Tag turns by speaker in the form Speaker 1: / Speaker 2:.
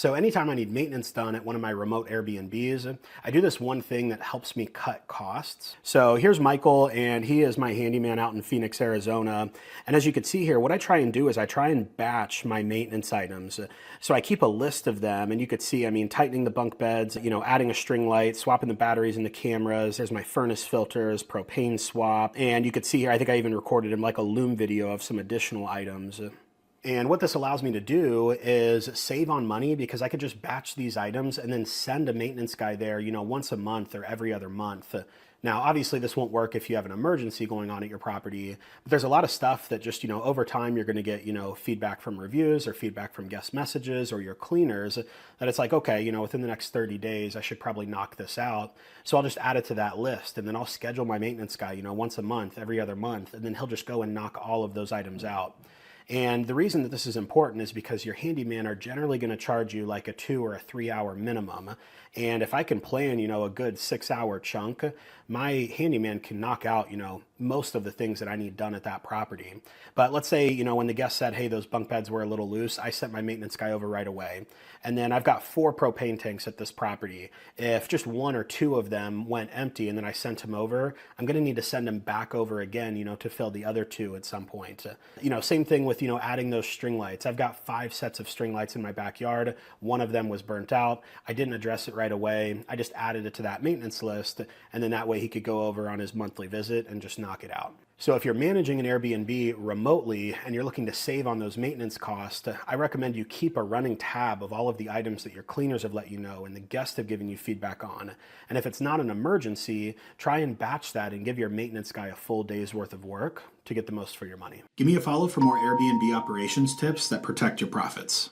Speaker 1: So anytime I need maintenance done at one of my remote Airbnbs, I do this one thing that helps me cut costs. So here's Michael, and he is my handyman out in Phoenix, Arizona. And as you can see here, what I try and do is I try and batch my maintenance items. So I keep a list of them, and you could see, I mean, tightening the bunk beds, adding a string light, swapping the batteries in the cameras. There's my furnace filters, propane swap. And you could see here, I think I even recorded him like a Loom video of some additional items. And what this allows me to do is save on money because I could just batch these items and then send a maintenance guy there, once a month or every other month. Now, obviously this won't work if you have an emergency going on at your property, but there's a lot of stuff that just, over time you're going to get, feedback from reviews or feedback from guest messages or your cleaners that it's like, okay, within the next 30 days, I should probably knock this out. So I'll just add it to that list and then I'll schedule my maintenance guy, once a month, every other month, and then he'll just go and knock all of those items out. And the reason that this is important is because your handyman are generally going to charge you like a 2 or a 3 hour minimum. And if I can plan, a good 6 hour chunk, my handyman can knock out, most of the things that I need done at that property. But let's say, when the guest said, hey, those bunk beds were a little loose, I sent my maintenance guy over right away. And then I've got 4 propane tanks at this property. If just 1 or 2 of them went empty and then I sent him over, I'm going to need to send him back over again, to fill the other 2 at some point. Same thing with, adding those string lights. I've got 5 sets of string lights in my backyard. 1 of them was burnt out. I didn't address it right away. I just added it to that maintenance list. And then that way he could go over on his monthly visit and just knock it out. So if you're managing an Airbnb remotely and you're looking to save on those maintenance costs, I recommend you keep a running tab of all of the items that your cleaners have let you know and the guests have given you feedback on. And if it's not an emergency, try and batch that and give your maintenance guy a full day's worth of work to get the most for your money.
Speaker 2: Give me a follow for more Airbnb operations tips that protect your profits.